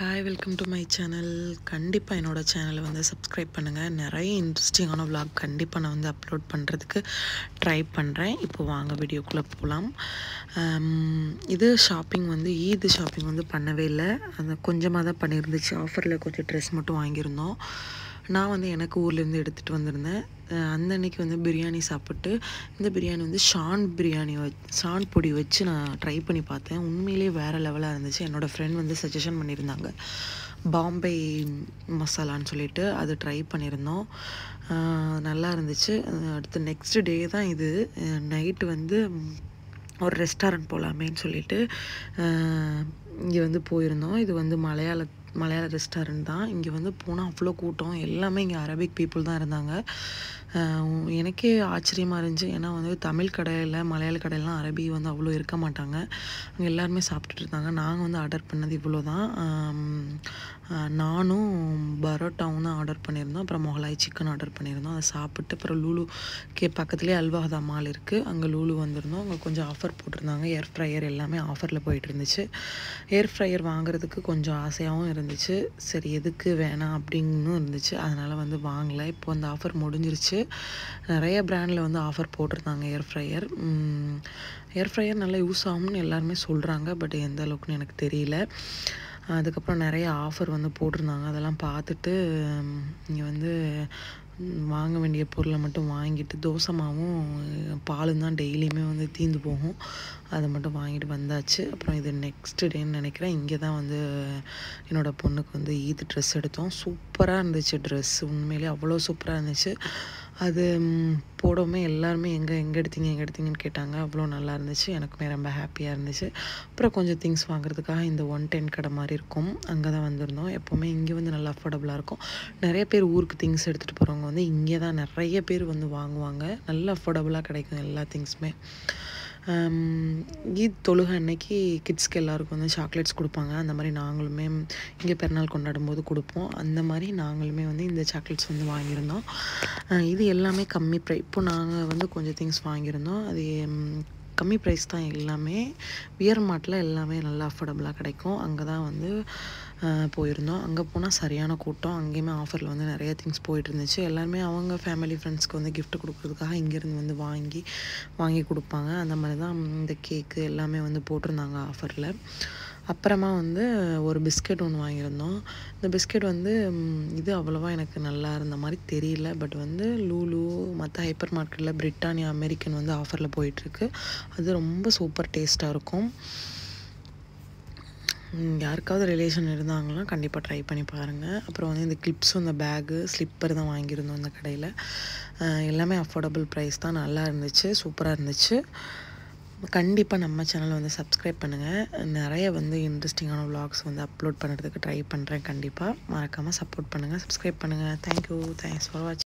Hi welcome to my channel. கண்டிப்பாக என்னோடய சேனலை வந்து சப்ஸ்கிரைப் பண்ணுங்கள். நிறைய இன்ட்ரெஸ்டிங்கான vlog கண்டிப்பாக நான் வந்து அப்லோட் பண்ணுறதுக்கு ட்ரை பண்ணுறேன். இப்போ வாங்க வீடியோக்குள்ளே போகலாம். இது ஷாப்பிங் வந்து ஷாப்பிங் வந்து பண்ணவே இல்லை. அது கொஞ்சமாக தான் பண்ணியிருந்துச்சு. ஆஃபரில் கொஞ்சம் ட்ரெஸ் மட்டும் வாங்கியிருந்தோம். நான் வந்து எனக்கு ஊர்லேருந்து எடுத்துகிட்டு வந்திருந்தேன். அந்த அன்னைக்கு வந்து பிரியாணி சாப்பிட்டு, இந்த பிரியாணி வந்து ஷான் பொடி வச்சு நான் ட்ரை பண்ணி பார்த்தேன். உண்மையிலேயே வேறு லெவலாக இருந்துச்சு. என்னோடய ஃப்ரெண்ட் வந்து சஜஷன் பண்ணியிருந்தாங்க, பாம்பே மசாலான்னு சொல்லிட்டு. அது ட்ரை பண்ணியிருந்தோம். நல்லா இருந்துச்சு. அடுத்து நெக்ஸ்ட் டே தான் இது. நைட்டு வந்து ஒரு ரெஸ்டாரண்ட் போகலாமேன்னு சொல்லிட்டு இங்கே வந்து போயிருந்தோம். இது வந்து மலையாள ரெஸ்டாரண்ட் தான். இங்கே வந்து போனால் அவ்வளோ கூட்டம். எல்லாமே இங்கே அரபிக் பீப்புள் தான் இருந்தாங்க. எனக்கே ஆச்சரியமாக இருந்துச்சு. ஏன்னா வந்து தமிழ் கடையில் மலையாள கடையிலாம் அரபி வந்து அவ்வளோ இருக்க மாட்டாங்க. அங்கே எல்லாருமே சாப்பிட்டுட்டு இருந்தாங்க. நாங்கள் வந்து ஆர்டர் பண்ணது இவ்வளோ தான். நானும் பரோட்டாவும் தான் ஆர்டர் பண்ணியிருந்தோம். அப்புறம் மொகலாய் சிக்கன் ஆர்டர் பண்ணியிருந்தோம். அதை சாப்பிட்டு அப்புறம் லூலு பக்கத்துலேயே அல்வாஹதா மால் இருக்குது, அங்கே லூலு வந்திருந்தோம். அங்கே கொஞ்சம் ஆஃபர் போட்டிருந்தாங்க. ஏர் ஃப்ரையர் எல்லாமே ஆஃபரில் போயிட்டு இருந்துச்சு. ஏர் ஃப்ரையர் வாங்குறதுக்கு கொஞ்சம் ஆசையாகவும் இருந்துச்சு. சரி எதுக்கு வேணாம் அப்படின்னு இருந்துச்சு. அதனால் வந்து வாங்கலை. இப்போ அந்த ஆஃபர் முடிஞ்சிருச்சு. நிறைய பிராண்டில் வந்து ஆஃபர் போட்டிருந்தாங்க. ஏர் ஃப்ரையர் நல்லா யூஸ் ஆகும்னு எல்லாருமே சொல்கிறாங்க. பட் எந்த அளவுக்குன்னு எனக்கு தெரியல. அதுக்கப்புறம் நிறைய ஆஃபர் வந்து போட்டிருந்தாங்க. அதெல்லாம் பார்த்துட்டு இங்கே வந்து வாங்க வேண்டிய பொருளை மட்டும் வாங்கிட்டு, தோசை மாவும் பாலும் தான் டெய்லியுமே வந்து தீர்ந்து போகும். அதை மட்டும் வாங்கிட்டு வந்தாச்சு. அப்புறம் இது நெக்ஸ்ட் டேன்னு நினைக்கிறேன். இங்கே தான் வந்து என்னோடய பொண்ணுக்கு வந்து ட்ரெஸ் எடுத்தோம். சூப்பராக இருந்துச்சு ட்ரெஸ். உண்மையிலே அவ்வளோ சூப்பராக இருந்துச்சு. அது போடவுமே எல்லாருமே எங்கே எடுத்தீங்கன்னு கேட்டாங்க. அவ்வளோ நல்லா இருந்துச்சு. எனக்குமே ரொம்ப ஹாப்பியாக இருந்துச்சு. அப்புறம் கொஞ்சம் திங்ஸ் வாங்குறதுக்காக இந்த 110 கடை மாதிரி இருக்கும், அங்கே தான் வந்திருந்தோம். எப்போவுமே இங்கே வந்து நல்லா அஃபோர்டபுளாக இருக்கும். நிறைய பேர் ஊருக்கு திங்ஸ் எடுத்துகிட்டு போகிறவங்க வந்து இங்கே தான் நிறைய பேர் வந்து வாங்குவாங்க. நல்லா அஃபோர்டபுளாக கிடைக்கும் எல்லா திங்ஸுமே. தொழுகை அன்னைக்கு கிட்ஸ்க்கு எல்லாருக்கும் வந்து சாக்லேட்ஸ் கொடுப்பாங்க. அந்த மாதிரி நாங்களுமே இங்கே பிறநாள் கொண்டாடும் போது கொடுப்போம். அந்த மாதிரி நாங்களுமே வந்து இந்த சாக்லேட்ஸ் வந்து வாங்கியிருந்தோம். இது எல்லாமே கம்மி இப்போ நாங்கள் வந்து கொஞ்சம் திங்ஸ் வாங்கியிருந்தோம். அது கம்மி ப்ரைஸ் தான் எல்லாமே. வியர் மார்ட்டில் எல்லாமே நல்லா அஃபோர்டபுளாக கிடைக்கும். அங்கே தான் வந்து போயிருந்தோம். அங்கே போனால் சரியான கூட்டம். அங்கேயுமே ஆஃபரில் வந்து நிறைய திங்ஸ் போயிட்டு இருந்துச்சு. எல்லாருமே அவங்க ஃபேமிலி ஃப்ரெண்ட்ஸ்க்கு வந்து கிஃப்ட் கொடுக்குறதுக்காக இங்கேருந்து வந்து வாங்கி கொடுப்பாங்க. அந்த மாதிரி தான் இந்த கேக்கு எல்லாமே வந்து போட்டிருந்தாங்க ஆஃபரில். அப்புறமா வந்து ஒரு பிஸ்கெட் ஒன்று வாங்கியிருந்தோம். இந்த பிஸ்கெட் வந்து இது அவ்வளோவா எனக்கு நல்லா இருந்த மாதிரி தெரியல. பட் வந்து லூலு மற்ற ஹைப்பர் மார்க்கெட்டில் பிரிட்டானியா அமெரிக்கன் வந்து ஆஃபரில் போயிட்டுருக்கு. அது ரொம்ப சூப்பர் டேஸ்ட்டாக இருக்கும். யாருக்காவது ரிலேஷன் இருந்தாங்கன்னா கண்டிப்பாக ட்ரை பண்ணி பாருங்கள். அப்புறம் வந்து இந்த கிளிப்ஸும் இந்த பேகு ஸ்லிப்பர் தான் வாங்கியிருந்தோம் இந்த கடையில். எல்லாமே அஃபோர்டபுள் ப்ரைஸ் தான். நல்லா இருந்துச்சு, சூப்பராக இருந்துச்சு. கண்டிப்பாக நம்ம சேனலை வந்து சப்ஸ்கிரைப் பண்ணுங்கள். நிறைய வந்து இன்ட்ரெஸ்டிங்கான vlogs வந்து அப்லோட் பண்ணுறதுக்கு ட்ரை பண்ணுறேன். கண்டிப்பாக மறக்காமல் சப்போர்ட் பண்ணுங்கள், சப்ஸ்கிரைப் பண்ணுங்கள். தேங்க்யூ. தேங்க்ஸ் ஃபார் வாட்சிங்.